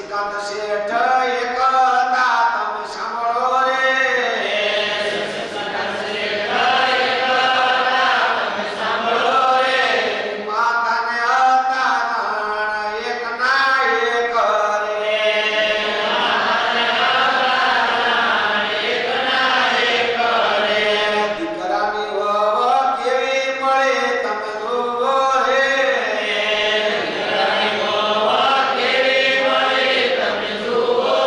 શશિકાંત શેઠ એક હતા તમે સાંભળો રે શશિકાંત શેઠ એક હતા તમે સાંભળો રે માતાને હતા નાણ એક ના એક રે માતાને હતા નાણ એક ના એક રે દીકરાની વહુ કેવી મળે તમે જોવો રે દીકરાની વહુ કેવી મળે તમે જોવો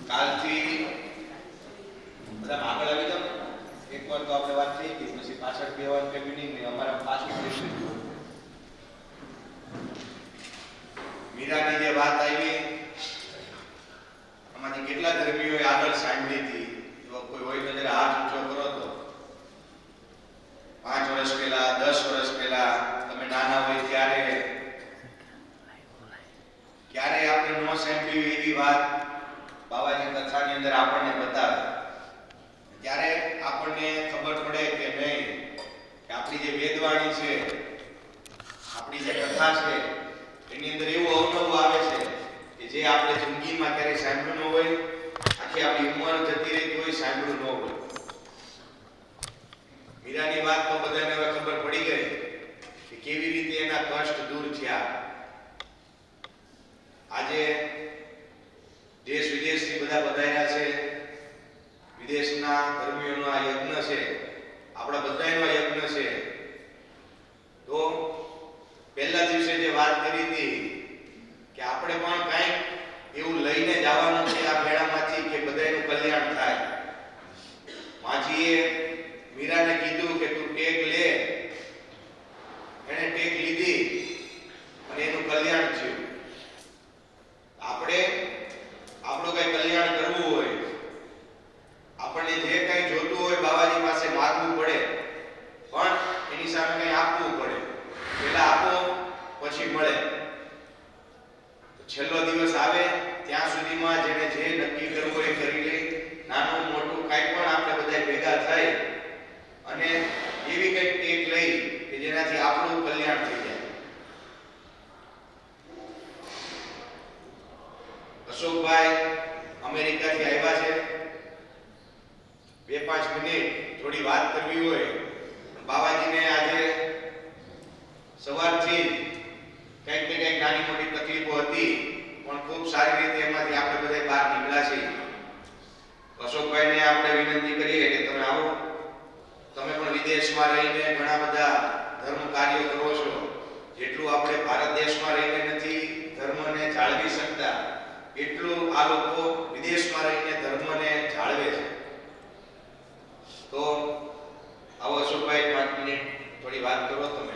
કાલથી બધા આગળ આવી જાવ. એકવાર તો આપણે વાત થઈ હતી, પછી પાછળ કહેવાનું કે મિનિંગ નહીં, અમારા પાછું થઈ ગયું. મીરાની જે વાત આવી, આમાંથી કેટલા ધર્મીઓએ આગળ સાંભળી હતી? જો કોઈ હોય તો જરા હાથ ઊંચો કરો. તો 5 વર્ષ પહેલા, 10 વર્ષ પહેલા તમે નાના હોય ત્યારે આપણે નો સાંભળી એવી વાત બાબાજી કથાની અંદર આપણને બતાવે. ત્યારે આપણને ખબર પડે કે નહીં કે આપણી જે વેદવાણી છે, આપણી જે કથા છે, એની અંદર એવું અવનવું આવે છે કે જે આપણે જિંદગીમાં ક્યારેય સાંભળ્યું ન હોય, આખી આપણી ઉંમર જતી રહી હોય, સાંભળ્યું ન હોય. મીરાની વાત તો બધાને હવે ખબર પડી ગઈ કે કેવી રીતે એના કષ્ટ દૂર થયા. આજે દેશ વિદેશથી બધા પધાર્યા છે. વિદેશના ધર્મીઓનો આ યજ્ઞ છે, આપણા બધાનો યજ્ઞ છે. તો પહેલા દિવસે જે વાત કરી હતી કે આપણે પણ કંઈક એવું લઈને જવાનું છે આ મેળામાંથી કે બધાનું કલ્યાણ થાય. માજીએ મીરાને કીધું કે તું ટેક લે. એને ટેક લીધી અને એનું કલ્યાણ થયું. આપણે આપણું કઈ કલ્યાણ કરવું હોય, આપણને જે કઈ જોતું હોય બાબાજી પાસે માંગવું પડે, પણ એની સામે કઈ આપવું પડે. પહેલા આપો પછી મળે. છેલ્લો દિવસ આવે ત્યાં સુધીમાં જેને જે નક્કી કરવું હોય કરી લે. નાનું મોટું કાંઈ પણ આપણે બધા ભેગા થઈ અને એવી કંઈક ટેક લઈ કે જેનાથી આપણું કલ્યાણ થઈ જાય. અશોકભાઈ અમેરિકાથી આવ્યા છે. 2-5 મિનિટ થોડી વાત કરવી હોય. બાબાજીને આજે સવારથી કંઈક ને કંઈક નાની મોટી તકલીફો હતી, પણ ખૂબ સારી રીતે એમાંથી આપણે બધા બહાર નીકળ્યા છીએ. અશોકભાઈને આપણે વિનંતી કરીએ કે તમે આવો. તમે પણ વિદેશમાં રહીને ઘણા બધા ધર્મ કાર્યો કરો છો. જેટલું આપણે ભારત દેશમાં રહીને નથી ધર્મને જાળવી શકતા, એટલું આ લોકો વિદેશમાં રહીને ધર્મને જાળવે છે. તો આવો અશોકભાઈ, 5 મિનિટ થોડી વાત કરો તમે.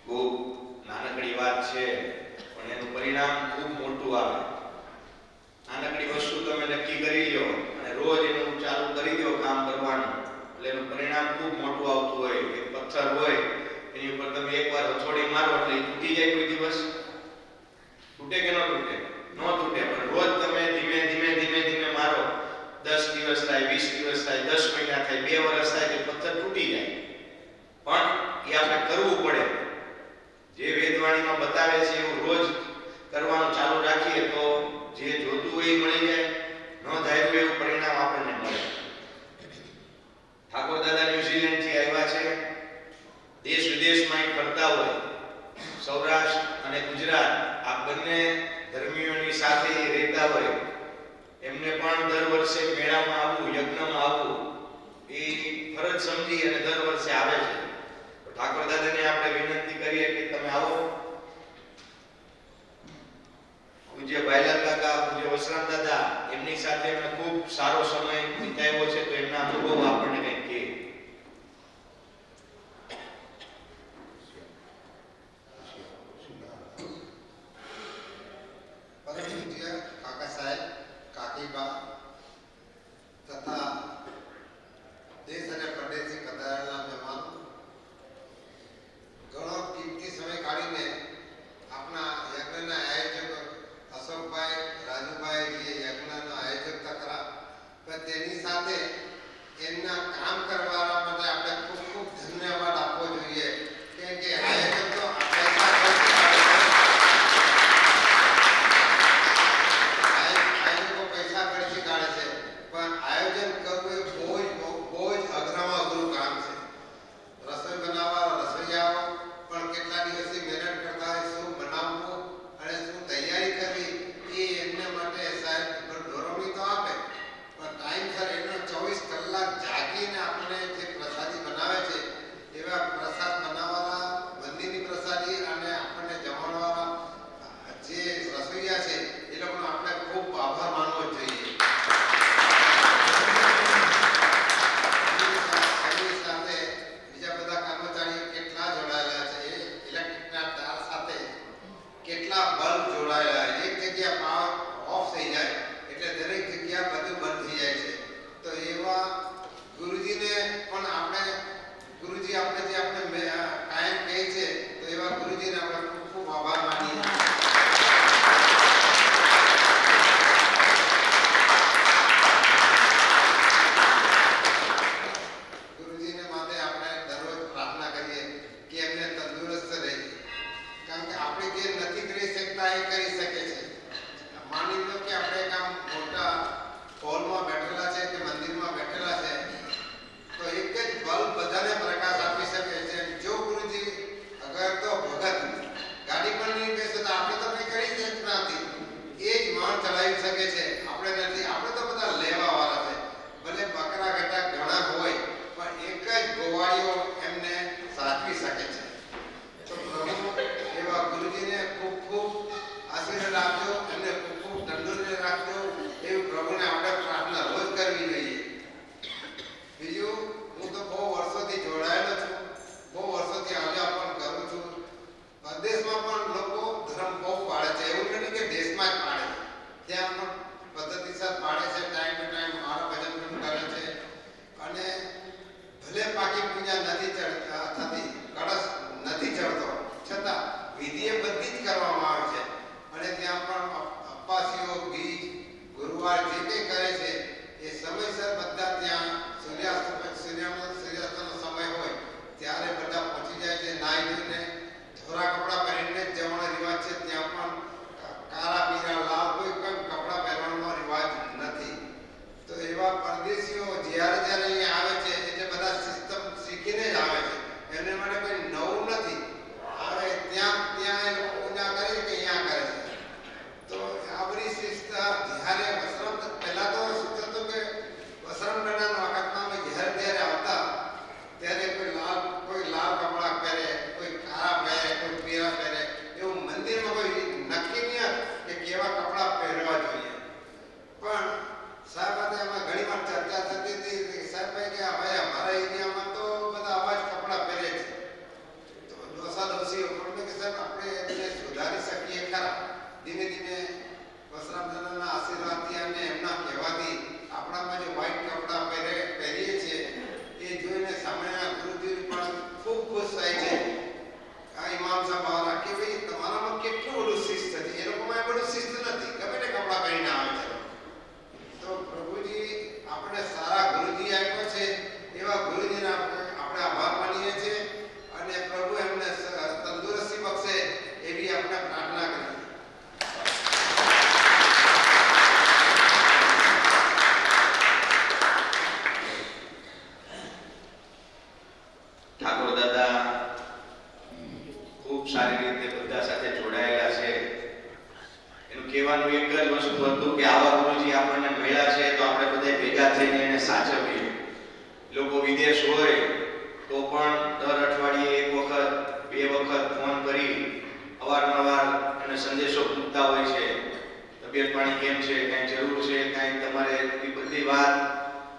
ખૂબ નાનકડી વાત છે પણ એનું પરિણામ ખૂબ મોટું આવે. નાનકડી વસ્તુ તમે નક્કી કરી લો અને રોજ એનું ચાલુ કરી દો કામ કરવાનું એટલે એનું પરિણામ ખૂબ મોટું આવતું હોય. એક પથ્થર હોય એની ઉપર તમે એકવાર હથોડી મારો એટલે એ તૂટી જાય કોઈ દિવસ? તૂટે કે ન તૂટે? ન તૂટે. પણ રોજ તમે ધીમે ધીમે ધીમે ધીમે મારો 10 દિવસ થાય, 20 દિવસ થાય, 10 મહિના થાય, 2 વર્ષ થાય તો પથ્થર તૂટી જાય. પણ એ આપણે કરવું પડે. જે વેદવાણીમાં બતાવે છે એવું રોજ કરવાનું ચાલુ રાખીએ તો જે જોતું હોય એ મળી જાય, ન ધાર્યું એવું પરિણામ આપણને મળે. ઠાકોર દાદા ન્યુઝીલેન્ડ થી આવ્યા છે, દેશ વિદેશમાં ફરતા હોય, સૌરાષ્ટ્ર અને ગુજરાત આ બંને ધર્મીઓની સાથે રહેતા હોય, એમને પણ દર વર્ષે મેળામાં આવવું, યજ્ઞમાં આવવું એ ફરજ સમજી અને દર વર્ષે આવે છે. તો ઠાકોર દાદાને આપણે વિનંતી કરીએ કે તમે આવો. પૂજ્ય ભાઈલાલ કાકા, પૂજ્ય વસરામ દાદા એમની સાથે અમે ખૂબ સારો સમય વિતાવ્યો છે તો એમના અનુભવ આપણને કંઈક કહે. કાકા સાહેબ, કાકીબા તથા દેશ અને પ્રદેશથી કદારના મહેમાનો, સારી રીતે બધા સાથે જોડાયેલા છે. એનું કહેવાનું એક જ વસ્તુ હતું કે આવા ગુરુજી આપણને મળ્યા છે તો આપણે બધા ભેગા થઈને એને સાચવીએ. લોકો વિદેશ હોય તો પણ દર અઠવાડિયે એક વખત બે વખત ફોન કરી અવારનવાર એને સંદેશો પૂછતા હોય છે. તબિયત પાણી કેમ છે, કાંઈ જરૂર છે, કાંઈ તમારે એ બધી વાત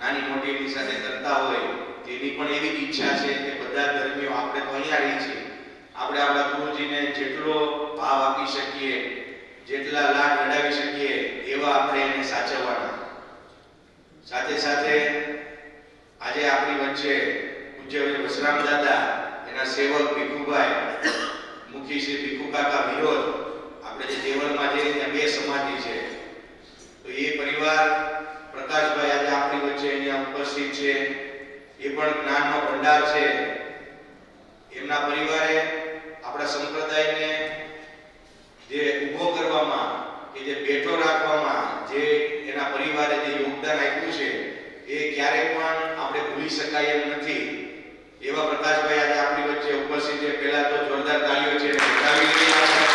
નાની મોટીની સાથે કરતા હોય. તેની પણ એવી જ ઈચ્છા છે કે બધા ધર્મીઓ આપણે તો અહીંયા રહી છીએ, આપણે આપણા ગુરુજીને જેટલો ભાવ આપી શકીએ, જેટલા લાડ લડાવી શકીએ એવા આપણે એને સાચવવાના. સાથે સાથે આજે આપણી વચ્ચે પૂજ્ય વસરામ દાદા, એના સેવક ભીખુભાઈ, મુખી શ્રી ભીખુ કાકા વિરોધ, આપણે જે દેવળમાં જે ત્યાં બે સમાધિ છે તો એ પરિવાર પ્રકાશભાઈ આજે આપણી વચ્ચે અહીંયા ઉપસ્થિત છે. એ પણ જ્ઞાનનો ભંડાર છે. એમના પરિવારે આપણા સંપ્રદાયને જે ઊભો કરવામાં કે જે બેઠો રાખવામાં જે એના પરિવારે જે યોગદાન આપ્યું છે એ ક્યારેય પણ આપણે ભૂલી શકાય એમ નથી. એવા પ્રકાશભાઈ આજે આપણી વચ્ચે ઉપસ્થિત છે. પહેલા તો જોરદાર તાળીઓ છે બતાવી દઈએ આપણે.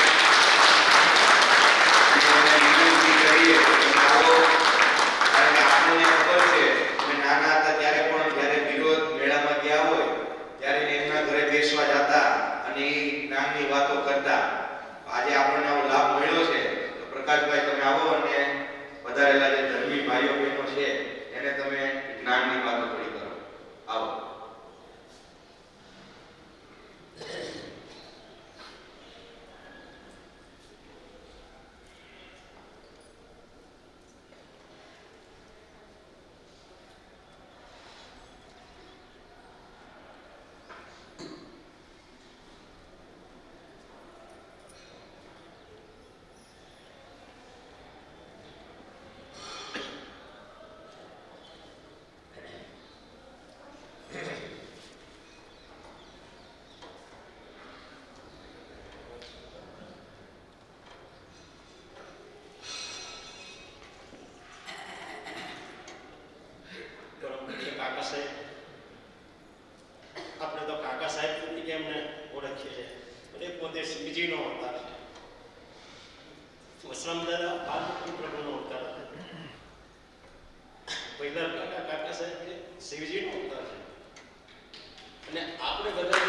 કારણ કે આપણને ખબર છે કે નાના હતા ત્યારે પણ જ્યારે વિરોધ મેળામાં ગયા હોય ત્યારે એમના ઘરે બેસવા જતા અને એ જ્ઞાનની વાતો કરતા. આજે આપણને આવો લાભ મળ્યો છે તો પ્રકાશભાઈ તમે આવો અને વધારેલા જે ધર્મી ભાઈઓ બહેનો છે એને તમે જ્ઞાનની વાતો થોડી કરો. આવો. આપણે તો કાકા સાહેબ તરીકે એમને ઓળખીએ છીએ, પણ એ પોતે શ્રીજીનો અવતાર છે. વસરામ દાદા પાર્વતી પ્રભુનો અવતાર હતા. પહેલા કાકા સાહેબ એ શિવજીનો અવતાર છે. અને આપણે બધા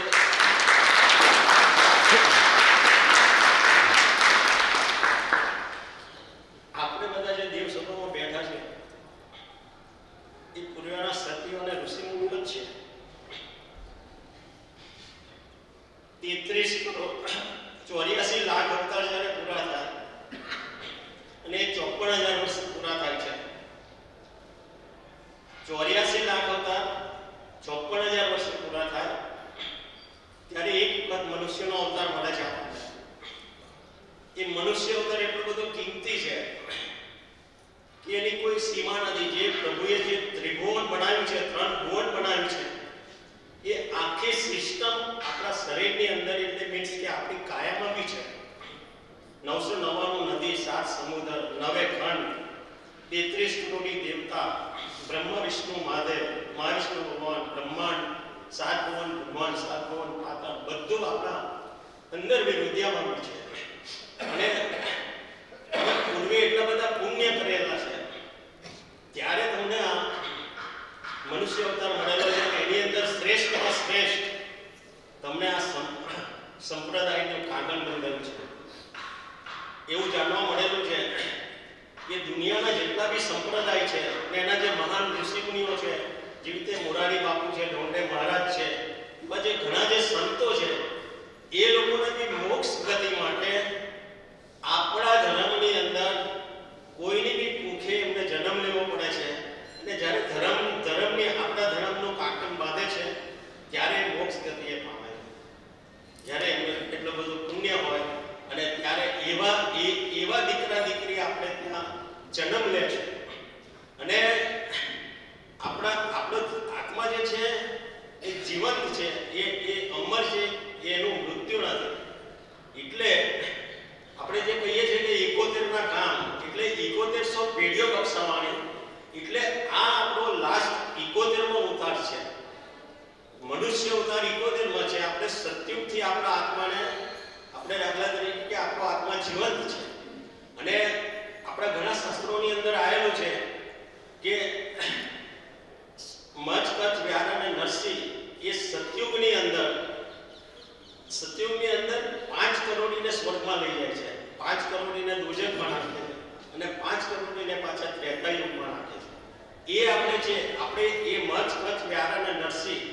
જે દેવ સભામાં બેઠા છે એ પૂર્વના સતીઓ અને ઋષિમુનિઓ જ છે. 84 લાખ અવતાર જ્યારે પૂરા થાય અને 54,000 વર્ષ પૂરા થાય છે. 84 લાખ અવતાર 54,000 વર્ષ પૂરા થાય ત્યારે એક વખત મનુષ્યનો અવતાર મળે છે આપણને. એ મનુષ્ય અવતાર એટલો બધો કિંમતી છે કે એની કોઈ સીમા નથી. જે પ્રભુએ જે ત્રિભુવન બનાવ્યું છે, 3 ભુવન બનાવ્યું છે, એ આખી સિસ્ટમ આપણા શરીરની અંદર એટલે મીન્સ કે આપણી કાયામાં બી છે. 999 નદી, 7 સમુદ્ર, 9 ખંડ, 33 કરોડી દેવતા, બ્રહ્મ વિષ્ણુ મહાદેવ, મહાવિષ્ણુ ભગવાન, બ્રહ્માંડ, 7 ભુવન ભગવાન, 7 ભુવન પાતાળ, બધું આપણા અંદર વિરુદ્ધમાં બી છે. અને પૂર્વે એટલા બધા પુણ્ય કરેલા છે ત્યારે તમને આ મનુષ્ય અવતાર મળેલો છે કે એની અંદર શ્રેષ્ઠમાં શ્રેષ્ઠ તમને આ સંપ્રદાયનું કાગળ બંધાયું છે. એવું જાણવા મળેલું છે કે દુનિયાના જેટલા બી સંપ્રદાય છે અને એના જે મહાન ઋષિમુનિઓ છે, જેવી રીતે મોરારી બાપુ છે, ઢોંડે મહારાજ છે, એવા જે ઘણા જે સંતો છે, એ લોકોને બી મોક્ષ ગતિ માટે આપણા ધર્મની અંદર કોઈની બી ભૂખે એમને જન્મ લેવો પડે છે. અને જ્યારે ધર્મની આપણા ધર્મનું કાકમ બાંધે છે ત્યારે મોક્ષ ગતિએ પામે છે. જ્યારે એમને એટલું બધું પુણ્ય હોય અને ત્યારે એવા દીકરા દીકરી આપણે ત્યાં જન્મ લે છે. અને આપણો આત્મા જે છે એ જીવંત છે, એ અમર છે, એનું મૃત્યુ નથી. એટલે આપણે જે કહીએ છીએ કે 71 કામ એટલે 7100 પેઢીઓ બક્ષાવાની, એટલે આ આપણો લાસ્ટ 71મો અવતાર છે. મનુષ્ય અવતાર 71માં છે. આપણે સત્યુગથી આપણા આત્માને આપણે દાખલા તરીકે કે આપણો આત્મા જીવંત છે અને આપણા ઘણા શાસ્ત્રોની અંદર આવેલું છે કે મચ કચ્છ વ્યાર અને નરસિંહ એ સતયુગની અંદર 5 કરોડીને સ્વર્ગમાં લઈ જાય છે, 5 કરોડીને દોજખમાં નાખે છે અને 5 કરોડીને પાછા ત્રેતા યુગમાં નાખે છે. એ આપણે એ મચ કચ્છ વ્યાર અને નરસિંહ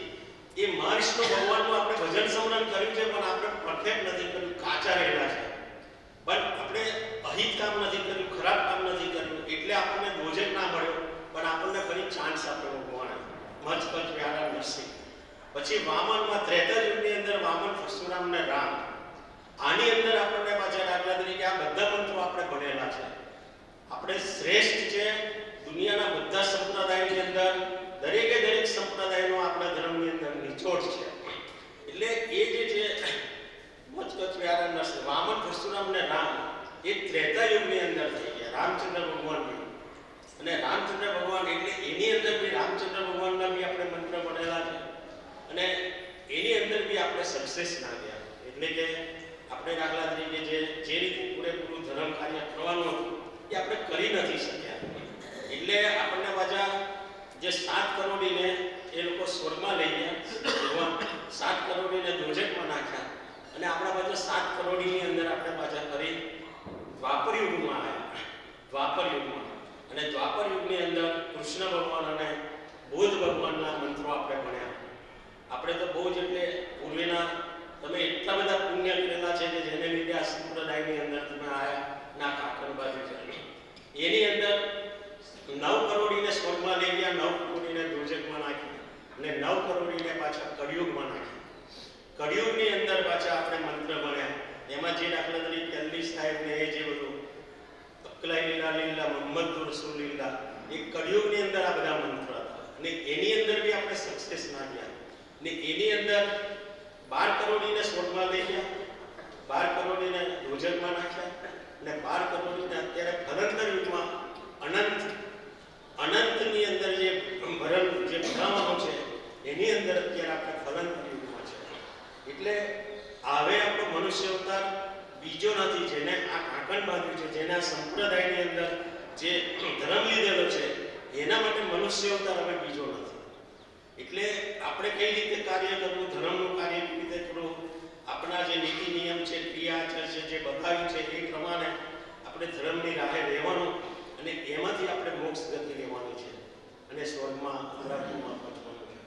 એ મહાવિષ્ણુ ભગવાનનું આપણે ભજન સ્મરણ કર્યું છે, પણ આપણે પરફેક્ટ નથી કર્યું, કાચા રહેલા છે. પણ આપણે અહિત કામ નથી કર્યું, ખરાબ કામ નથી કર્યું, એટલે આપણને દોજખ ના મળ્યો, પણ આપણને ફરી ચાન્સ આપ્યો ભગવાને. મચ કચ્છ વ્યાર અને નરસિંહ. પછી વામનમાં ત્રેતા યુગની અંદર વામન, પરશુરામ ને રામ. આની અંદર આપણને પાછા દાખલા તરીકે આ બધા મંત્રો આપણે ભણેલા છે. આપણે શ્રેષ્ઠ છે દુનિયાના બધા સંપ્રદાયની અંદર, દરેકે દરેક સંપ્રદાયનો આપણા ધર્મની અંદર નિચોડ છે. એટલે એ જે છે મચ કચ્છ વ્યાર અને નરસિંહ, વામન, પરશુરામ ને રામ એ ત્રેતા યુગની અંદર થઈ ગયા. રામચંદ્ર ભગવાન અને રામચંદ્ર ભગવાન એટલે એની અંદર બી રામચંદ્ર ભગવાનના બી આપણે મંત્ર ભણેલા છે અને એની અંદર બી આપણે સક્સેસ ના ગયા. એટલે કે આપણે દાખલા તરીકે જે રીતે પૂરેપૂરું ધર્મ કાર્ય કરવાનું હતું એ આપણે કરી નથી શક્યા. એટલે આપણને પાછા જે 7 કરોડીને એ લોકો સ્વર્ગમાં લઈ ગયા, ભગવાન 7 કરોડીને દોજખમાં નાખ્યા અને આપણા પાછા 7 કરોડીની અંદર આપણે પાછા ફરી દ્વાપર યુગમાં આવ્યા. દ્વાપર યુગમાં અને દ્વાપર યુગની અંદર કૃષ્ણ ભગવાન અને બુદ્ધ ભગવાનના મંત્રો આપણે ભણ્યા. આપણે તો બહુ જ એટલે પૂર્વેના તમે એટલા બધા પુણ્ય કરેલા છે કે જેને લીધે આ સંપ્રદાયની અંદર તમે આયા ના કાકર બાજુ છે. એની અંદર 9 કરોડીને સ્વર્ગમાં લઈ ગયા, 9 કરોડીને દોજખમાં નાખી અને 9 કરોડીને પાછા કળિયુગમાં નાખી. કળિયુગની અંદર પાછા આપણે મંત્ર ભણ્યા. એમાં જે દાખલા તરીકે અલ્લી સાહેબ ને એ જે બધું અકલાઈ લીલા લીલા મોહમ્મદ રસૂલિલ્લાહ એ કળિયુગની અંદર આ બધા મંત્ર હતા અને એની અંદર બી આપણે સક્સેસ ના ગયા. ને એની અંદર 12 કરોડીને સ્વર્ગમાં લઈ ગયા, 12 કરોડીને દોજખમાં નાખ્યા અને 12 કરોડીને અત્યારે ભરંતર યુગમાં અનંતની અંદર જે ભરાવાનું છે એની અંદર અત્યારે આપણે ભરંતર યુગમાં છે. એટલે હવે આપણો મનુષ્ય અવતાર બીજો નથી, જેને આ કાંકણ બાંધ્યું છે, જેના સંપ્રદાયની અંદર જે ધર્મ લીધેલો છે એના માટે મનુષ્ય અવતાર હવે બીજો નથી. એટલે આપણે કઈ રીતે કાર્ય કરવું, ધર્મનું કાર્ય કેવી રીતે કરવું, આપણા જે નીતિ નિયમ છે, ક્રિયાચર છે, જે બતાવ્યું છે એ પ્રમાણે આપણે ધર્મની રાહે રહેવાનું અને એમાંથી આપણે મોક્ષ ગતિ લેવાની છે અને સ્વર્ગમાં અંધારામાં પહોંચવાનું છે.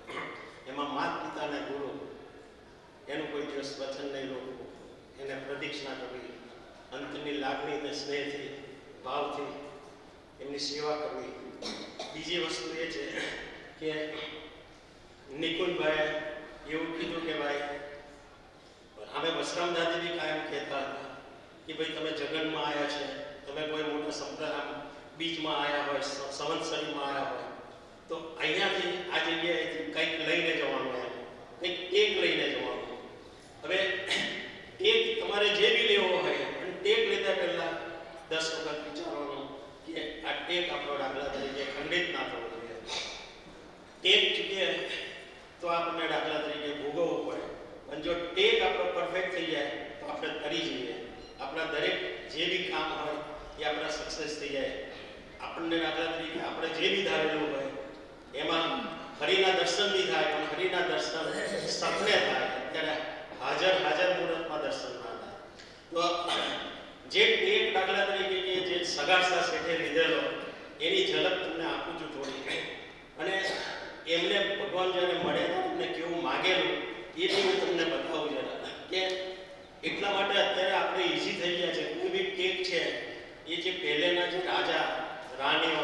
એમાં માત પિતા અને ગુરુ એનું કોઈ દિવસ વચન નહીં રોકવું, એને પ્રદક્ષિણા કરવી, અંતની લાગણી અને સ્નેહથી, ભાવથી એમની સેવા કરવી. બીજી વસ્તુ એ છે કે નિકુંજભાઈ એવું કીધું કે ભાઈ અમે વસરામ દાદી બી કાયમ કહેતા હતા કે ભાઈ તમે જગનમાં આવ્યા છે, તમે કોઈ મોટા સંપ્રદાય બીજમાં આવ્યા હોય, સંવત્સરીમાં આવ્યા હોય તો અહીંયાથી આ જગ્યાએથી કંઈક લઈને જવાનું, કંઈક ટેક લઈને જવાનું. હવે ટેક તમારે જે બી લેવો હોય અને ટેક લેતા પહેલા 10 વખત વિચારવાનું કે આ ટેક આપણો દાખલા તરીકે ખંડિત ના થવો જોઈએ. ટેક ચૂકીએ તો આપણને દાખલા તરીકે ભોગવવું પડે, પણ જો ટેક આપણો પરફેક્ટ થઈ જાય તો આપણે કરી જઈએ. આપણા દરેક જે બી કામ હોય એ આપણા સક્સેસ થઈ જાય. આપણને દાખલા તરીકે આપણે જે બી ધારેલું હોય એમાં હરિના દર્શન બી થાય, પણ હરિના દર્શન સપને થાય, અત્યારે હાજર મુહૂર્તમાં દર્શન ના થાય. તો જે ટેક દાખલા તરીકે કે જે સગાસા શેઠે લીધેલો એની ઝલક તમને આપું છું થોડી. અને એમને ભગવાન જ્યારે મળે એમને કેવું માગેલું એ બી હું તમને બતાવું જરા. કે એટલા માટે અત્યારે આપણે ઇઝી થઈ ગયા છે. કોઈ બી ટેક છે એ જે પહેલેના જે રાજા રાણીઓ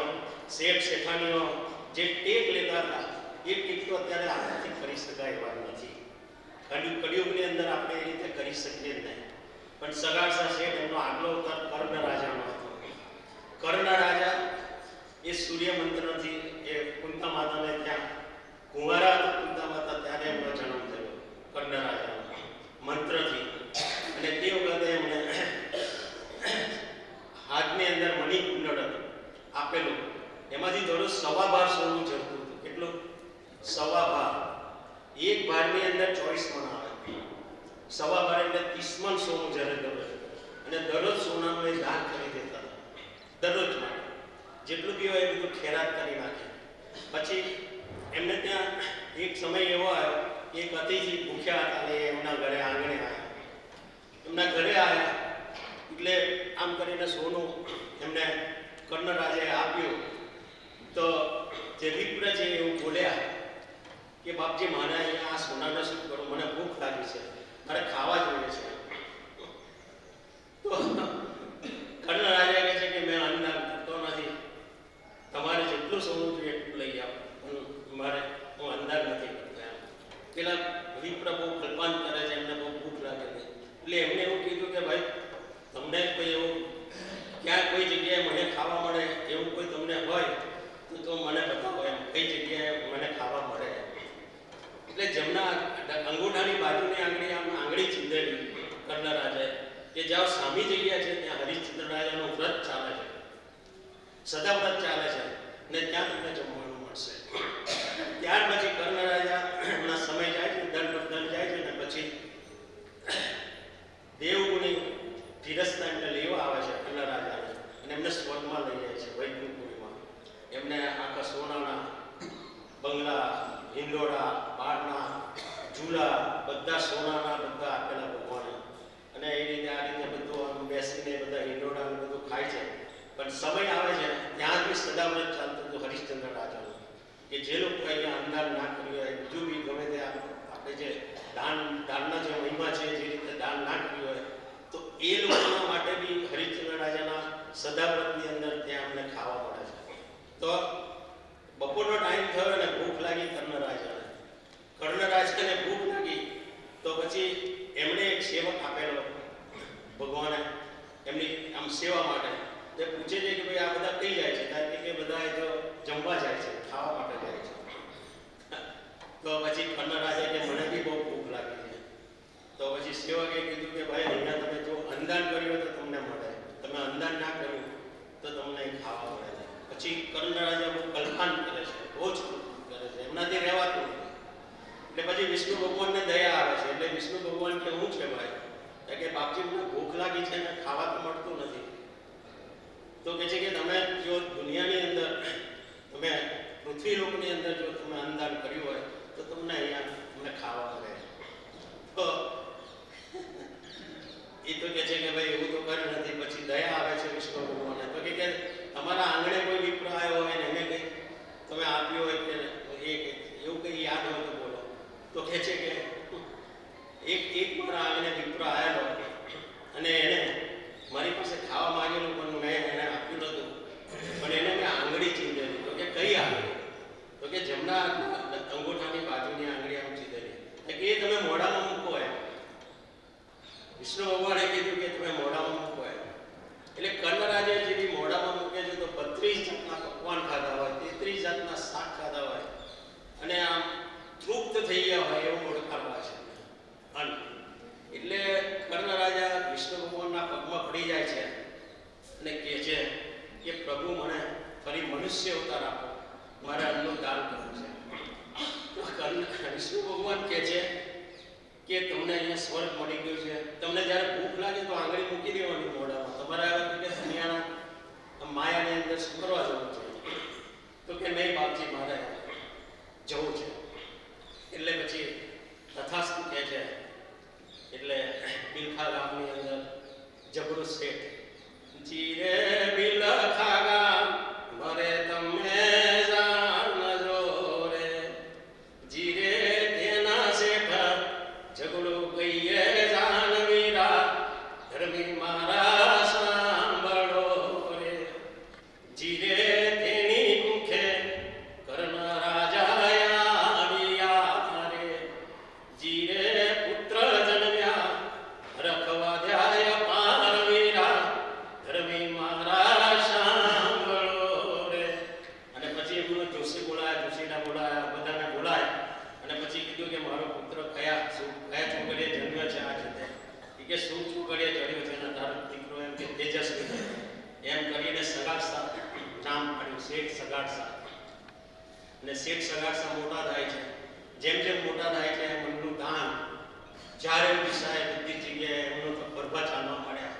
શેઠ શેઠાણીઓ જે ટેક લેતા હતા એ ટેક તો અત્યારે આપણાથી કરી શકાય એવા નથી. કળિયુગની અંદર આપણે એ રીતે કરી શકીએ નહીં. પણ સગાસા શેઠ એમનો આગલો અવતાર કર્ણ રાજાનો હતો. કર્ણ રાજા એ સૂર્ય મંત્રથી એ કુંતા માતાને ત્યાં કુંવારા કુંતા માતા ત્યારે એમનો જન્મ થયો કર્ણ રાજાનો મંત્રથી. અને તે વખતે એમણે હાથની અંદર મણિકુંડળ આપેલું, એમાંથી થોડું 12 ભાર સોનું જતું હતું. કેટલું? 12 ભાર. એક ભારની અંદર 24 મણ આવે. 12 ભારે એમને 30 મણ સોનું જ્યારે દરરોજ, અને દરરોજ સોનાનું એ દાન કરી દેતા હતા. દરરોજ માટે જેટલું બી હોય એ બધું ખેરાત કરી નાખે. પછી એમને ત્યાં એક સમય એવો આવ્યો, એક અતિથિ ભૂખ્યા હતા અને એમના ઘરે આંગણે આવ્યા. એમના ઘરે આવ્યા એટલે આમ કરીને સોનું એમને કર્ણરાજાએ આપ્યું. તો જે વિપ્ર છે એવું બોલ્યા કે બાપજી, મારે અહીંયા આ સોનાને શું કરું, મને ભૂખ લાગી છે, મારે ખાવા જોઈએ છે. તો કર્ણરાજા કહે છે કે મેં અન્નદાન કરતો નથી, તમારે જેટલું સોનું જોઈએ એટલું લઈ આવો, પણ હું અન્નદાન નથી કરતો. પેલા વિપ્ર બહુ કલ્પાંત કરે છે, એમને બહુ ભૂખ લાગે છે. એટલે એમને એવું કીધું કે ભાઈ, તમને કોઈ એવું ક્યાં કોઈ જગ્યાએ મને ખાવા મળે એવું કોઈ તમને હોય તો મને બતાવો, એમ કઈ જગ્યાએ મને ખાવા મળે. એટલે જમણા અંગૂઠાની બાજુની આંગળી આમ આંગળી ચીંધેલી કર્ણરાજાએ કે જ્યાં સામી જગ્યા છે ત્યાં હરિશ્ચંદ્ર રાજાનું વ્રત ચાલે છે, સદા વ્રત ચાલે છે, ને ત્યાં તમને જમવાનું મળશે. ત્યાર પછી કર્ણરાજા એમના સમય જાય છે, દંડ જાય છે, ને પછી દેવગુણી ફિરસ્તા એમને લેવા આવે છે કર્ણરાજાને, અને એમને સ્વર્ગમાં લઈ જાય છે, વૈકુંઠપુરીમાં. એમને આખા સોનાના બંગલા, હિંડોળા, બારના ઝૂલા બધા સોનાના બધા આપેલા ભગવાને. અને એ રીતે આ રીતે બધું આમ બેસીને બધા હિંડોળા બધું ખાય છે. પણ સમય આવે છે ત્યાં બી સદાવ્રત ચાલતું હતું હરિશ્ચંદ્ર રાજાનું, કે જે લોકો અહીંયા અન્નદાન ના કર્યું હોય, બીજું બી ગમે તે આપણે જે દાનના જે મહિમા છે, જે રીતે દાન ના કર્યું હોય, તો એ લોકોના માટે બી હરિશ્ચંદ્ર રાજાના સદાવ્રતની અંદર ત્યાં અમને ખાવા મળે છે. તો બપોરનો ટાઈમ થયો અને ભૂખ લાગી કર્ણરાજાને ભૂખ લાગી. તો પછી એમણે એક સેવક આપેલો ભગવાને એમની આમ સેવા માટે. તે પૂછે છે કે ભાઈ આ બધા કઈ જાય છે? કારણ કે બધા તો જમવા જાય છે, ખાવા માટે જાય છે. તો પછી કર્ણરાજા કે મને બી બહુ ભૂખ લાગી છે. તો પછી સેવકે કીધું કે ભાઈ, અહીંયા તમે જો અન્નદાન કર્યું તો તમને મળે, તમે અન્નદાન ના કર્યું તો તમને ખાવા મળે છે. પછી કર્ણરાજા બહુ કલ્પાન કરે છે, બહુ જ કરે છે, એમનાથી રહેવાતું નથી. એટલે પછી વિષ્ણુ ભગવાનને દયા આવે છે. એટલે વિષ્ણુ ભગવાન કે હું છે ભાઈ? કે બાપજી, મને ભૂખ લાગી છે ને ખાવા તો મળતું નથી. તો કહે છે કે તમે જો દુનિયાની અંદર, તમે પૃથ્વી લોકની અંદર જો તમે અન્નદાન કર્યું હોય તો તમને અહીંયા તમને ખાવા મળે. તો એ તો કહે છે કે ભાઈ એવું તો કર્યું નથી. પછી દયા આવે છે વિષ્ણુ ભગવાનને. તો કે તમારા આંગણે કોઈ વિપ્ર આવ્યો હોય ને એને કંઈ તમે આપ્યું હોય કે એવું કંઈ યાદ હોય તો બોલો. તો કહે છે કે એક મારા આંગણે વિપ્ર આવેલો અને એને મારી પાસે ખાવા માંગેલું, પણ મેં એને આપ્યું નહોતું, પણ એને મેં આંગળી ચીંધેલી. તો કે કઈ આંગળી? તો કે જમણા અંગૂઠાની બાજુની આંગળી આમ ચીંધેલી. કે એ તમે મોઢામાં મૂકો એમ. વિષ્ણુ ભગવાને કીધું કે તમે મોઢામાં મૂકો એમ. એટલે કર્ણરાજે જેવી મોઢામાં મૂકે છે તો 32 જાતના પકવાન ખાધા હોય, 33 જાતના શાક ખાધા હોય, અને આમ તૃપ્ત થઈ ગયા હોય એવું ઓળખાવા છે. એટલે કર્ણરાજા વિષ્ણુ ભગવાનના પગમાં પડી જાય છે અને કહે છે કે પ્રભુ, મને ફરી મનુષ્ય અવતાર આપો, મારે અન્નનું દાન કરવું છે. વિષ્ણુ ભગવાન કહે છે કે તમને અહીંયા સ્વર્ગ મળી ગયું છે. તમને જ્યારે ભૂખ લાગે તો આંગળી મૂકી દેવાની મોઢામાં. તમારે હવે કે દુનિયાના માયાની અંદર શું કરવા જવું છે? તો કે નહીં બાપજી, મારે જવું છે. એટલે પછી તથાસ્તુ કહે છે. એટલે બિલખા ગામની અંદર જબરુ શેઠ, જીરે બિલખા ગામ મરે તમે જાણજો રે, જીરે તેના શેઠ ઝઘડો કહીએ જાનવીરા, ધર્મી મારા સાંભળો રે, જીરે તેની મુખે કર્ણ રાજા આવ્યા રે, જીરે પુત્ર જન્મ્યા રખવા ધ્યાય પારવીરા, ધર્મી મારા સાંભળો રે. અને પછી એમનો જોશી બોલાયા, જોશીના બોલાયા, બધાને બોલાયા અને પછી કીધું કે મારો પુત્ર કયા છોકરીએ જન્મ્યો છે આ રીતે. કે શું છોકરીએ જન્મ્યો છે અને તારો દીકરો એમ કે તેજસ્વી છે. એમ કરીને સગાડસા નામ પાડ્યું, શેઠ સગાડસા. અને શેઠ સગાડસા મોટા થાય છે. જેમ જેમ મોટા થાય છે એમ એમનું દાન જ્યારે દિશાએ બધી જગ્યાએ એમનો તો ગરબા ચાલવા માંડ્યા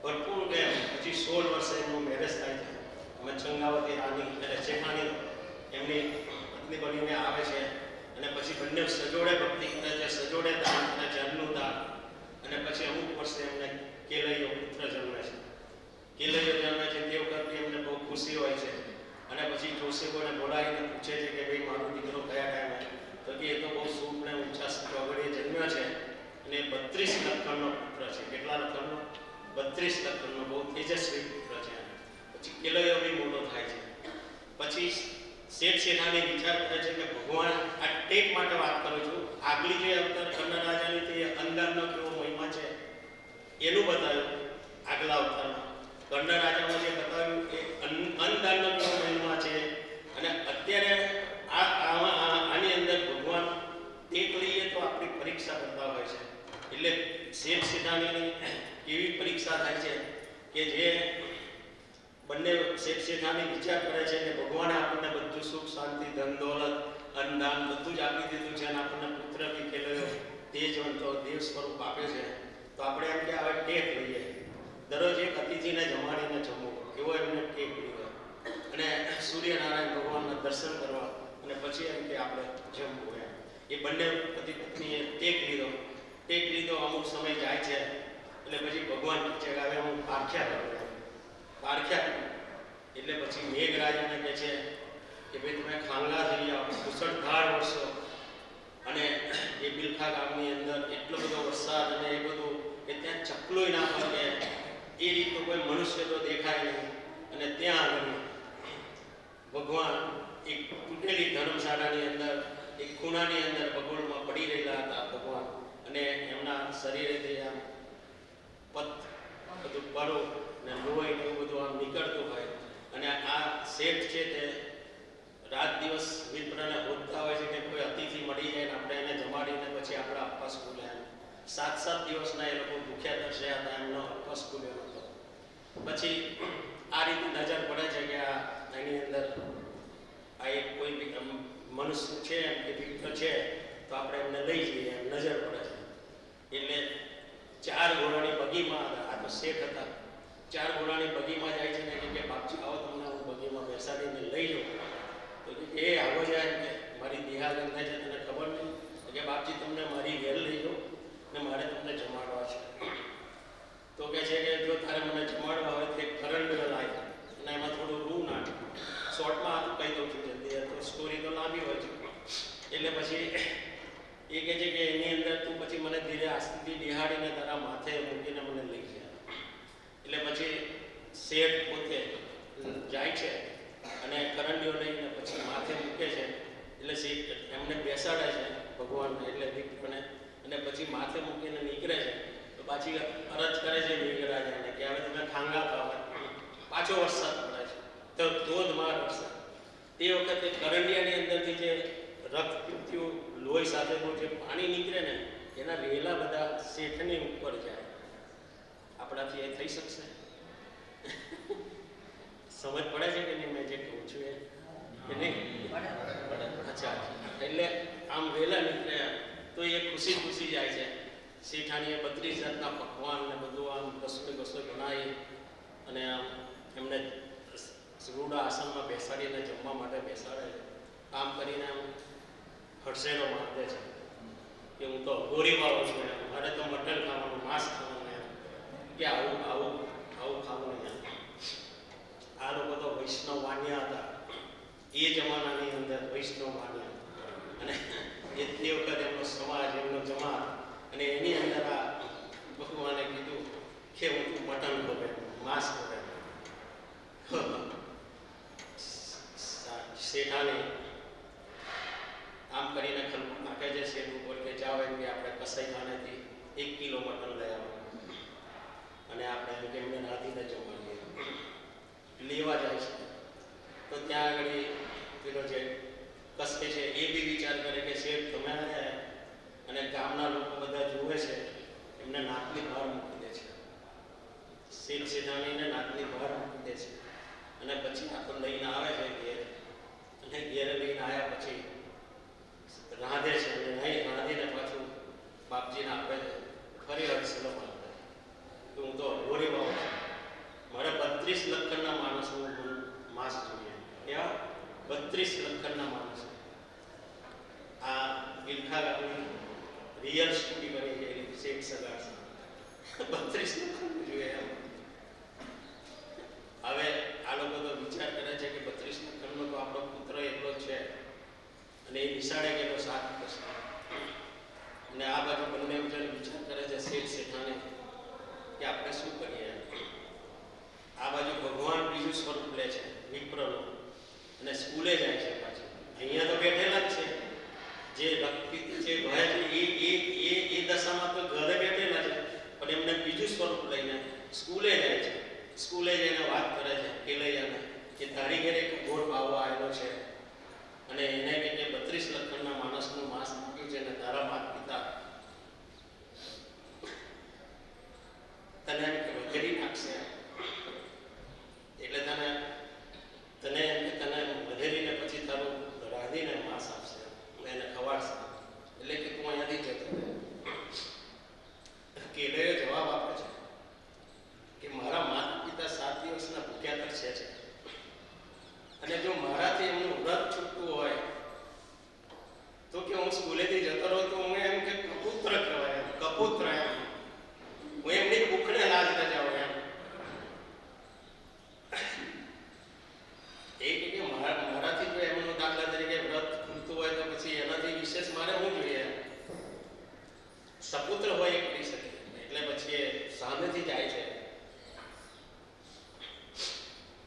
ભરપૂર ગયા. પછી 16 વર્ષે એમનું મેરેજ થાય છે. અમે ચંગાવતી રાની એટલે શેઠાણી એમની પત્ની બનીને આવે છે અને પછી બંને સજોડે ભક્તિ કરે છે, સજોડે દાન કરે છે, અન્નનું દાન. અને પછી અમુક વર્ષે એમને કેલૈયો પુત્ર જન્મે છે. કેલૈયો જન્મે છે તે વખતે એમને બહુ ખુશી હોય છે. અને પછી જોશીઓને બોલાવીને પૂછે છે કે ભાઈ મારો દીકરો કયા ટાઈમે, તો કે એ તો બહુ શુભ ને ઊંચા ચોગડીએ જન્મ્યો છે અને 32 લખણનો પુત્ર છે. કેટલા લખણનો? 32 લખણનો બહુ તેજસ્વી પુત્ર છે. પછી કેલૈયો બી મોટો થાય છે. પછી શેઠ શેઠાણી વિચાર કરે છે કે ભગવાન આ ટેક માટે વાત કરું છું. આગલી જે અવતાર કર્ણ રાજાની તે અંદાજનો કેવો મહિમા છે એનું બતાવ્યું. આગલા અવતારમાં કર્ણ રાજામાં જે બતાવ્યું એ અંદાજનો કેવો મહિમા છે. અને અત્યારે આની અંદર ભગવાન ટેક લઈએ તો આપણી પરીક્ષા કરતા હોય છે. એટલે શેઠ શેઠાણીની એવી પરીક્ષા થાય છે કે જે બંને શેઠ શેઠાણી વિચાર કરે છે કે ભગવાને આપણને બધું સુખ શાંતિ ધન દોલત અન્નદાન બધું જ આપી દીધું છે અને આપણને પુત્ર બી કેલૈયો તેજવંતો દેવ સ્વરૂપ આપે છે. તો આપણે એમ કે હવે ટેક લઈએ, દરરોજ એક અતિથિને જમાડીને જમવું, એવો એમને ટેક લીધો. અને સૂર્યનારાયણ ભગવાનના દર્શન કરવા અને પછી એમ કે આપણે જમવું. એ બંને પતિ પત્નીએ ટેક લીધો. અમુક સમય જાય છે એટલે પછી ભગવાન કહે કે હવે હું પારખ્યા કરું. એટલે પછી મેઘરાજાને કહે છે કે ભાઈ તમે ખાંગલા થઈ જાઓ, મુસળધાર વરસો. અને એ બિલખા ગામની અંદર એટલો બધો વરસાદ અને એ બધું કે ત્યાં ચકલોય ના ફરકે એ રીતનો કોઈ મનુષ્ય તો દેખાય નહીં. અને ત્યાં આગળ ભગવાન એક તૂટેલી ધર્મશાળાની અંદર એક ખૂણાની અંદર બગોળમાં પડી રહેલા હતા ભગવાન. અને એમના શરીરેથી આમ બધું પરો ને લોહી એવું બધું આમ નીકળતું હોય. અને આ શેઠ છે તે રાત દિવસ વિપ્રને હોદતા હોય છે કે કોઈ અતિથિ મળી જાય ને આપણે એને જમાડીને પછી આપણે અપવાસ ખુલે. 7 દિવસના એ લોકો ભૂખ્યા તરસ્યા હતા, એમનો અપવાસ ખુલ્યો હતો. પછી આ રીતે નજર પડે છે કે એની અંદર આ એક કોઈ બી મનુષ્ય છે કે વિપ્ર છે તો આપણે એમને લઈ જઈએ એમ નજર પડે છે. એટલે 4 ઘોડાની બગીમાં આ તો શેઠ હતા. 4 ઘોડાની બગીમાં જાય છે ને કે બાપજી આવો તમને હું બગીમાં બેસાડીને લઈ જાઉં. તો એ આવો જાય કે મારી દેહાગન થાય છે તને ખબર નહીં કે બાપજી તમને મારી ઘેર લઈ જાઓ ને મારે તમને જમાડવા છે. તો કહે છે કે જો તારે મને જમાડવા હોય તો એક કરંટ લાય અને એમાં થોડું રૂ નાખ. શોર્ટમાં આ કહી દઉં છું જલ્દી, તો સ્ટોરી તો લાંબી હોય છે. એટલે પછી એ કહે છે કે એની અંદર તું પછી મને ધીરે આસ્તીથી બિહાડીને તારા માથે મૂકીને મને લઈ જાય. એટલે પછી શેઠ પોતે જાય છે અને કરંડીઓ લઈને પછી માથે મૂકે છે. એટલે શેઠ એમને બેસાડે છે ભગવાનને એટલે વિપ્રને. અને પછી માથે મૂકીને નીકળે છે તો પાછી અરજ કરે છે મેઘરાજાને કે હવે તમે ખાંગા થાવ. પાછો વરસાદ પડે છે તો ધોધમાર વરસાદ. તે વખતે કરંડિયાની અંદરથી જે રક્ત પીત્યું લોહી સાથેનું જે પાણી નીકળે ને એના રેલા બધા શેઠની ઉપર જાય. આપણાથી એ થઈ શકશે? સમજ પડે છે કે નહીં મેં જે કહું છું એ કે નહીં? અચ્છા. એટલે આમ વેલા નીકળે તો એ ખુશી જાય છે. શેઠાણીએ 32 જાતના પકવાન ને બધું આમ રસોઈ બનાવી અને આમ એમને રૂડા આસનમાં બેસાડીને જમવા માટે બેસાડે છે. આમ કરીને આમ હડસેલો મારે છે કે હું તો ગોરી વાળો છું, મારે તો મટન ખાવાનું, માંસ ખાવાનું, એમ કે આવું ખાવું નહીં. આ લોકો તો વૈષ્ણવ વાણિયા હતા એ જમાનાની અંદર. વૈષ્ણવ વાણિયા અને એ તે વખત એમનો સમાજ, એમનો જમાત, અને એની અંદર આ ભગવાને કીધું કે હું તું મટન ખોપે, માંસ ખોપે. શેઠાને આમ કરીને ખલબું નાખે છે શેઠ ઉપર કે જાઓ એમ કે આપણે કસાઈખાનેથી 1 કિલો મટન લઈ આવવાનું અને આપણે એમ કે એમને રાધીને જમવાનું લેવા જાય છે. તો ત્યાં આગળ પેલો જે કસે છે એ બી વિચાર કરે કે શેઠ તમે અને ગામના લોકો બધા જુએ છે એમને નાકની બહાર મૂકી દે છે. શેઠ શેઠાણીને નાકની બહાર મૂકી દે છે અને પછી આ તો લઈને આવે છે ઘેર. અને ઘેર લઈને આવ્યા પછી રાંધે છે અને નહીં રાંધીને પાછું બાપજીને આપે છે ફરી હર્ષનો આપે તો હું તો અઘોરી બાબુ છું. મારે 32 લખણના માણસોનું માસ જોઈએ. કેવા 32 લખણના માણસો. આ ગિલખા ગામની રિયલ સ્ટોરી બની ગયેલી શેખ સગાર 32 લખણ જોઈએ એમ. હવે આ લોકો તો વિચાર કરે છે કે 32 લખણનો તો આપણો પુત્ર એટલો જ છે અને એ નિશાળે ગયેલો 7 વર્ષનો. અને આ બાજુ બંને વિચાર કરે છે શેઠ શેઠાને કે આપણે શું કરીએ. આ બાજુ ભગવાન બીજું સ્વરૂપ લે છે વિપ્રનો અને સ્કૂલે જાય છે પાછું. અહીંયા તો બેઠેલા જ છે જે ભય છે એ દશામાં તો ઘરે બેઠેલા છે પણ એમને બીજું સ્વરૂપ લઈને સ્કૂલે જાય છે. સ્કૂલે જઈને વાત કરે છે કેલૈયાને કે તારી ઘરે એક ઘોડ પાવવા આવેલો છે અને એને કે 32 લખણના માણસનું માંસ મૂક્યું છે અને તારા માતા પિતા તને વધેરી નાખશે એટલે તને વધેરીને પછી તારું રાંધીને માંસ આપશે એને ખવાડશે એટલે કે તું અહીંયાથી જતો રહે. કેલૈયો જવાબ આપે છે કે મારા માતા પિતા 7 દિવસના ભૂખ્યા તરસ્યા છે અને જો મારાથી એમનું વ્રત છૂટતું હોય તો કે હું સ્કૂલેથી જતો રહું તો હું એમ કે કપુત્ર કહેવાય એમ કપુત્ર એમ હું એમની ભૂખને લાજ ન જાઉં એમ. એ કે મારાથી જો એમનું દાખલા તરીકે વ્રત ખૂલતું હોય તો પછી એનાથી વિશેષ મારે શું જોઈએ. સપુત્ર હોય એ કરી શકે એટલે પછી એ સામેથી જાય છે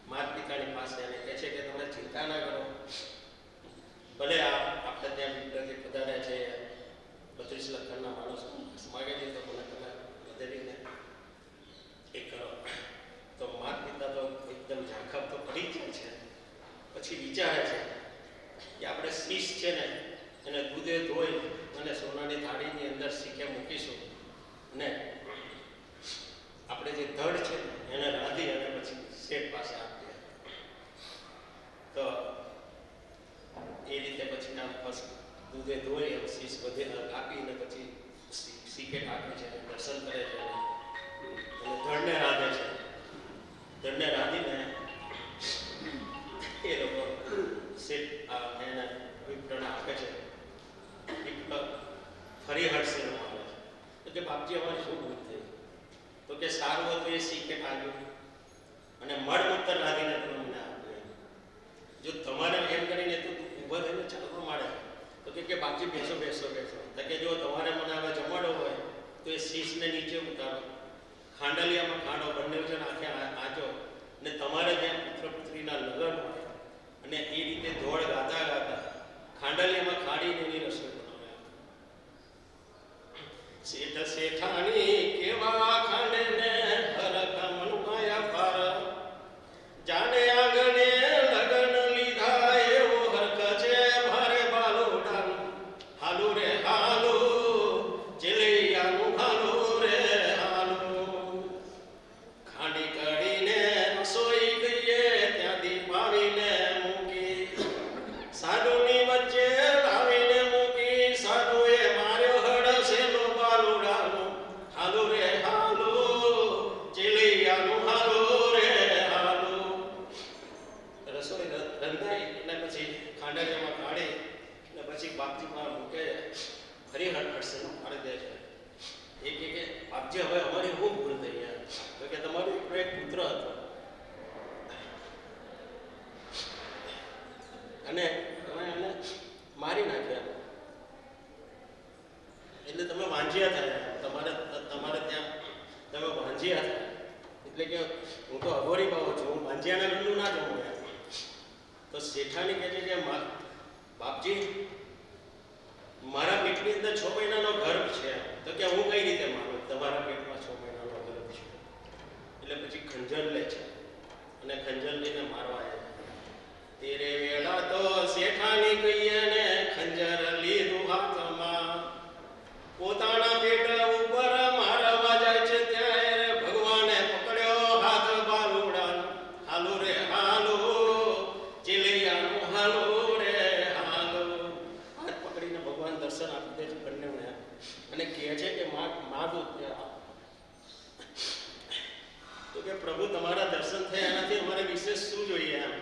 માતા પિતાની પાસે અને કહે છે કે તમે ચિંતા ના કરો ભલે આપણે ત્યાં વિપ્રથી પધાર્યા છે 32 લખણના માણસો માગે છે તો મને તમે વધેરીને એ કરો. તો માતા પિતા તો એકદમ ઝાંખપ તો પડી જાય છે. પછી વિચારે છે કે આપણે શીશ છે ને એને દૂધે ધોઈ અને સોનાની થાળીની અંદર શીખે મૂકીશું અને આપણે જે ધડ છે એને રાંધી અને પછી શેઠ પાસે આપીએ. તો એ રીતે પછી આમ ફર્સ્ટ દૂધે ધોઈ શીશ બધે કાપીને પછી શીખે આપે છે દર્શન કરે છે અને ધડને રાંધે છે. ધડને રાંધીને એ લોકો શેઠ એને વિપ્રને આપે છે. વિપ્ર ફરી હર્ષે આવે છે તો કે બાપજી અમારી શું ભૂલ થઈ તો કે સારું હતું એ શીખે આવ્યું અને મળમૂત્ર રાંધીને તમે મને આપ્યું. જો તમારે એમ કરીને તો ઊભા થઈને ચાલવા માંડે તો કે બાપજી બેસો બેસો બેસો તો કે જો તમારે મને હવે જમાડો હોય તો એ શીશને નીચે ઉતારો ખાંડલિયામાં ખાંડો બંને જણ આખે આંચો ને તમારે જ્યાં પુત્ર પુત્રીના લગ્ન હોય અને એ રીતે ધોળ ગાતા ગાતા ખાંડલિયામાં ખાડીને એની રસોઈ બનાવે. શેઠ શેઠાણી કેવા ખાંડે ને હરખા મનમાયા પાર જાને આંગણે લગન લીધા એવો હરખ છે ભારે બાલોડાન હાલો રે હાલો જેલૈયાનું હાલો રે હાલો. ખાંડી કાઢીને રસોઈ ગઈએ ત્યાં દીપાવીને મૂકી સાડુની વચ્ચે લાવીને મૂકી સાડુએ માર્યો હડસેલો બાલુડાનો હાલો રે હાલો જેલૈયાનું હાલો રે હાલો. રસોઈ રંધાઈ એટલે પછી ખાંડાજામાં કાઢી અને પછી બાપજીમાં મૂકે ફરી હડસે પાડી દે છે. એ કે બાપજી હવે અમારી શું ભૂલ થઈ યાર તો કે તમારો એક પુત્ર હતો અને તમે એને મારી નાખ્યા એટલે તમે વાંજ્યા થયા તમારે ત્યાં તમે વાંજ્યા થયા એટલે કે હું તો અઘોરી બાબો છું હું વાંજ્યાના ઘરનું ના જવું યાર. તો શેઠાણી કહે છે કે બાપજી મારા પેટની અંદર 6 મહિનાનો ગર્ભ છે તો કે હું કઈ રીતે માનું તમારા પેટમાં 6 મહિનાનો ગર્ભ છે. એટલે પછી ખંજર લે છે અને ખંજર લઈને મારવા આવે. તેરે વેળા તો શેઠાણી કહીએ ને ખંજર લીધું હાથમાં પોતાના પેટ ઉપર મારવા જાય છે ત્યારે ભગવાને પકડ્યો હાથ બાલુડાનો હાલો રે હાલો જેલૈયાનું હાલો રે હાલો. હાથ પકડીને ભગવાન દર્શન આપી દે છે બંનેને અને કહે છે પ્રભુ તમારા દર્શન થયા એનાથી અમારે વિશેષ શું જોઈએ એમ.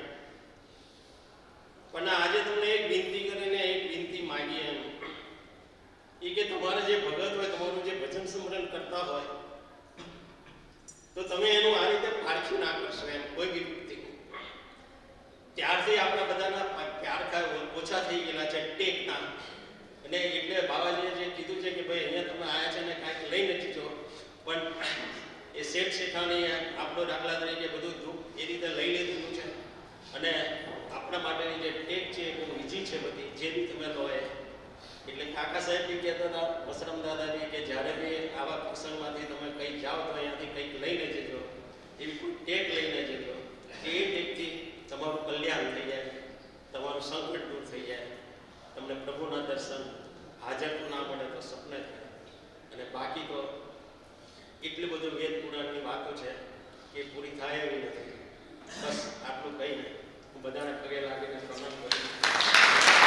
પણ આજે તમને એક વિનંતી કરીને એક વિનંતી માંગીએ એમ એ કે તમારે જે ભગત હોય, તમારું જે ભજન સ્મરણ કરતા હોય તો તમે એનું આ રીતે પારખી ના કરશો એમ કોઈ બી વ્યક્તિ. ત્યારથી આપણા બધાના પ્યારખા ઓછા થઈ ગયેલા છે ટેકના. અને એટલે બાબાજીએ જે કીધું છે કે ભાઈ અહીંયા તમે આવ્યા છે ને કાંઈક લઈ નથી જો, પણ એ શેઠ શેઠાણી આપણો દાખલા તરીકે બધું દુઃખ એ રીતે લઈ લીધું છે. અને આપણા માટેની જે ટેક છે એ બહુ ઈજી છે બધી, જે બી તમે લો એ. એટલે કાકા સાહેબ બી કહેતા હતા, વસરામ દાદાજી, કે જ્યારે બી આવા પ્રસંગમાંથી તમે કંઈ જાઓ તો અહીંયાથી કંઈક લઈને જજો, એવી કોઈ ટેક લઈને જજો. એ ટેકથી તમારું કલ્યાણ થઈ જાય, તમારું સંકટ દૂર થઈ જાય, તમને પ્રભુના દર્શન હાજર તો ના મળે તો સપને થાય. અને બાકી તો એટલું બધું વેદ પુરાણની વાતો છે કે પૂરી થાય એવી નથી. બસ આટલું કહીને હું બધાને પગે લાગીને પ્રણામ કરું.